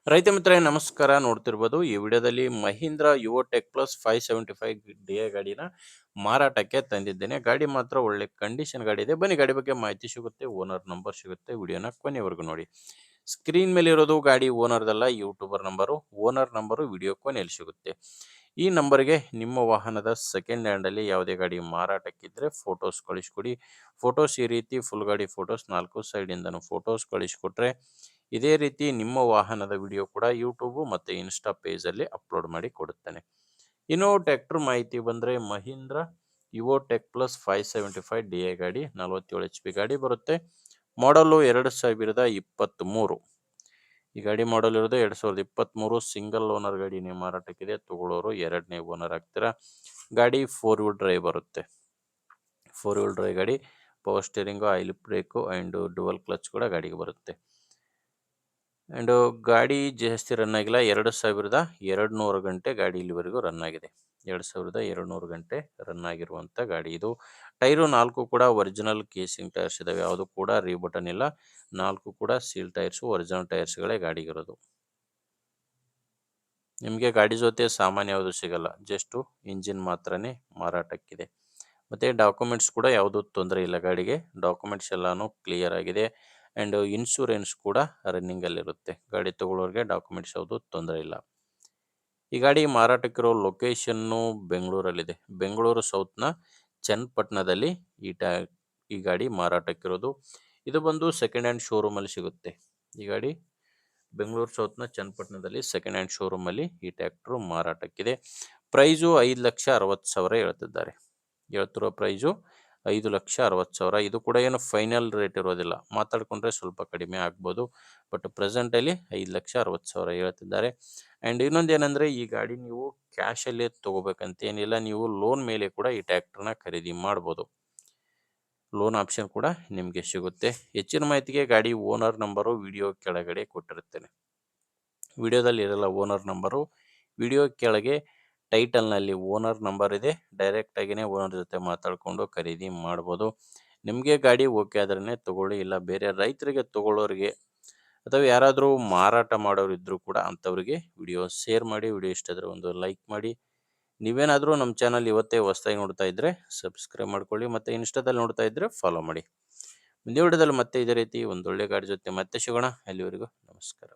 ರೈತ ಮಿತ್ರರೇ ನಮಸ್ಕಾರ. ನೋಡ್ತಿರ್ಬೋದು ಈ ವಿಡಿಯೋದಲ್ಲಿ Mahindra Yuvo tech plus 575 DI ಗಾಡಿನ ಮಾರಾಟಕ್ಕೆ ತಂದಿದ್ದೇನೆ. ಗಾಡಿ ಮಾತ್ರ ಒಳ್ಳೆ ಕಂಡೀಷನ್ ಗಾಡಿ ಇದೆ. ಬನ್ನಿ ಗಾಡಿ ಬಗ್ಗೆ ಮಾಹಿತಿ ಸಿಗುತ್ತೆ, ಓನರ್ ನಂಬರ್ ಸಿಗುತ್ತೆ. ವಿಡಿಯೋನ ಕೊನೆವರೆಗೂ ನೋಡಿ. ಸ್ಕ್ರೀನ್ ಮೇಲೆ ಇರೋದು ಗಾಡಿ ಓನರ್ದಲ್ಲ, YouTuber number. Owner number video ಕೊನೆಯಲ್ಲಿ ಸಿಗುತ್ತೆ. ಈ ನಂಬರ್ಗೆ ನಿಮ್ಮ ವಾಹನದ ಸೆಕೆಂಡ್ ಹ್ಯಾಂಡಲ್ಲಿ ಯಾವುದೇ ಗಾಡಿ ಮಾರಾಟಕ್ಕಿದ್ರೆ ಫೋಟೋಸ್ ಕಳಿಸ್ಕೊಡಿ. ಫೋಟೋಸ್ ಈ ರೀತಿ ಫುಲ್ ಗಾಡಿ ಫೋಟೋಸ್ 4 ಸೈಡಿಂದನೂ ಫೋಟೋಸ್ ಕಳಿಸ್ಕೊಟ್ರೆ ಇದೇ ರೀತಿ ನಿಮ್ಮ ವಾಹನದ ವಿಡಿಯೋ ಕೂಡ ಯೂಟ್ಯೂಬ್ ಮತ್ತು ಇನ್ಸ್ಟಾ ಪೇಜಲ್ಲಿ ಅಪ್ಲೋಡ್ ಮಾಡಿ ಕೊಡುತ್ತೇನೆ. ಇನ್ನು ಟ್ರ್ಯಾಕ್ಟರ್ ಮಾಹಿತಿ ಬಂದರೆ Mahindra Yuvo tech plus 575 DI ಗಾಡಿ 47 HP ಗಾಡಿ ಬರುತ್ತೆ. ಮಾಡಲು 2023. ಈ ಗಾಡಿ ಮಾಡಲ್ ಇರೋದು 2023. ಸಿಂಗಲ್ ಓನರ್ ಗಾಡಿ ನೀವು ಮಾರಾಟಕ್ಕಿದೆ. ತಗೊಳ್ಳೋರು ಎರಡನೇ ಓನರ್ ಆಗ್ತೀರಾ. ಗಾಡಿ 4 ವೀಲ್ ಡ್ರೈವ್ ಬರುತ್ತೆ. 4 ವೀಲ್ ಡ್ರೈವ್ ಗಾಡಿ, power steering, oil break and dual clutch ಕೂಡ ಗಾಡಿಗೆ ಬರುತ್ತೆ. ಆ್ಯಂಡ್ ಗಾಡಿ ಜಾಸ್ತಿ ರನ್ ಆಗಿಲ್ಲ. 2200 ಗಂಟೆ ಗಾಡಿ ಇಲ್ಲಿವರೆಗೂ ರನ್ ಆಗಿದೆ. 2200 ಗಂಟೆ ರನ್ ಆಗಿರುವಂಥ ಗಾಡಿ ಇದು. ಟೈರು 4 ಕೂಡ ಒರಿಜಿನಲ್ ಕೇಸಿಂಗ್ ಟೈರ್ಸ್ ಇದ್ದಾವೆ. ಯಾವುದು ಕೂಡ ರೀಬಟನ್ ಇಲ್ಲ. 4 ಕೂಡ ಸೀಲ್ ಟೈರ್ಸು, ಒರಿಜಿನಲ್ ಟೈರ್ಸ್ಗಳೇ ಗಾಡಿಗಿರೋದು. ನಿಮಗೆ ಗಾಡಿ ಜೊತೆ ಸಾಮಾನ್ಯ ಯಾವುದು ಸಿಗಲ್ಲ, ಜಸ್ಟು ಇಂಜಿನ್ ಮಾತ್ರನೇ ಮಾರಾಟಕ್ಕಿದೆ. ಮತ್ತು ಡಾಕ್ಯುಮೆಂಟ್ಸ್ ಕೂಡ ಯಾವುದೂ ತೊಂದರೆ ಇಲ್ಲ ಗಾಡಿಗೆ. ಡಾಕ್ಯುಮೆಂಟ್ಸ್ ಎಲ್ಲನೂ ಕ್ಲಿಯರ್ ಆಗಿದೆ. ಆ್ಯಂಡ್ ಇನ್ಶೂರೆನ್ಸ್ ಕೂಡ ರನ್ನಿಂಗಲ್ಲಿರುತ್ತೆ. ಗಾಡಿ ತೊಗೊಳ್ಳೋರಿಗೆ ಡಾಕ್ಯುಮೆಂಟ್ಸ್ ಯಾವುದು ತೊಂದರೆ ಇಲ್ಲ. ಈ ಗಾಡಿ ಮಾರಾಟಕ್ಕಿರೋ ಲೊಕೇಶನ್ನು ಬೆಂಗಳೂರಲ್ಲಿದೆ. ಬೆಂಗಳೂರು ಸೌತ್ನ ಚನ್ನಪಟ್ಟಣದಲ್ಲಿ ಈ ಗಾಡಿ ಮಾರಾಟಕ್ಕಿರೋದು. ಇದು ಬಂದು ಸೆಕೆಂಡ್ ಹ್ಯಾಂಡ್ ಶೋರೂಮಲ್ಲಿ ಸಿಗುತ್ತೆ. ಈ ಗಾಡಿ ಬೆಂಗಳೂರು ಸೌತ್ನ ಚನ್ನಪಟ್ಟಣದಲ್ಲಿ ಸೆಕೆಂಡ್ ಹ್ಯಾಂಡ್ ಶೋರೂಮಲ್ಲಿ ಈ ಟ್ರ್ಯಾಕ್ಟ್ರು ಮಾರಾಟಕ್ಕಿದೆ. ಪ್ರೈಸು 5,60,000 ಹೇಳ್ತಿದ್ದಾರೆ. ಹೇಳ್ತಿರೋ ಪ್ರೈಸು 5,60,000. ಇದು ಕೂಡ ಏನು ಫೈನಲ್ ರೇಟ್ ಇರೋದಿಲ್ಲ, ಮಾತಾಡಿಕೊಂಡ್ರೆ ಸ್ವಲ್ಪ ಕಡಿಮೆ ಆಗ್ಬೋದು. ಬಟ್ ಪ್ರೆಸೆಂಟಲ್ಲಿ 5,60,000 ಹೇಳ್ತಿದ್ದಾರೆ. ಆ್ಯಂಡ್ ಇನ್ನೊಂದೇನೆಂದರೆ ಈ ಗಾಡಿ ನೀವು ಕ್ಯಾಶಲ್ಲೇ ತೊಗೋಬೇಕಂತೇನಿಲ್ಲ. ನೀವು ಲೋನ್ ಮೇಲೆ ಕೂಡ ಈ ಟ್ರ್ಯಾಕ್ಟರ್ನ ಖರೀದಿ ಮಾಡ್ಬೋದು. ಲೋನ್ ಆಪ್ಷನ್ ಕೂಡ ನಿಮಗೆ ಸಿಗುತ್ತೆ. ಹೆಚ್ಚಿನ ಮಾಹಿತಿಗೆ ಗಾಡಿ ಓನರ್ ನಂಬರು ವಿಡಿಯೋ ಕೆಳಗಡೆ ಕೊಟ್ಟಿರುತ್ತೇನೆ. ವಿಡಿಯೋದಲ್ಲಿ ಇರಲ್ಲ ಓನರ್ ನಂಬರು. ವಿಡಿಯೋ ಕೆಳಗೆ ಟೈಟಲ್ನಲ್ಲಿ ಓನರ್ ನಂಬರ್ ಇದೆ. ಡೈರೆಕ್ಟಾಗಿಯೇ ಓನರ್ ಜೊತೆ ಮಾತಾಡಿಕೊಂಡು ಖರೀದಿ ಮಾಡ್ಬೋದು. ನಿಮಗೆ ಗಾಡಿ ಓಕೆ ಆದ್ರೇ ತೊಗೊಳ್ಳಿ, ಇಲ್ಲ ಬೇರೆ ರೈತರಿಗೆ ತೊಗೊಳ್ಳೋರಿಗೆ ಅಥವಾ ಯಾರಾದರೂ ಮಾರಾಟ ಮಾಡೋರು ಇದ್ದರೂ ಕೂಡ ಅಂಥವ್ರಿಗೆ ವಿಡಿಯೋ ಶೇರ್ ಮಾಡಿ. ವಿಡಿಯೋ ಇಷ್ಟ ಆದರೆ ಒಂದು ಲೈಕ್ ಮಾಡಿ. ನೀವೇನಾದರೂ ನಮ್ಮ ಚಾನಲ್ ಇವತ್ತೇ ಹೊಸ್ದಾಗಿ ನೋಡ್ತಾ ಇದ್ದರೆ ಸಬ್ಸ್ಕ್ರೈಬ್ ಮಾಡ್ಕೊಳ್ಳಿ, ಮತ್ತು ಇನ್ಸ್ಟಾದಲ್ಲಿ ನೋಡ್ತಾ ಇದ್ದರೆ ಫಾಲೋ ಮಾಡಿ. ಮುಂದಿನ ವಿಡಿಯೋದಲ್ಲಿ ಮತ್ತೆ ಇದೇ ರೀತಿ ಒಂದೊಳ್ಳೆ ಗಾಡಿ ಜೊತೆ ಮತ್ತೆ ಸಿಗೋಣ. ಅಲ್ಲಿವರೆಗೂ ನಮಸ್ಕಾರ.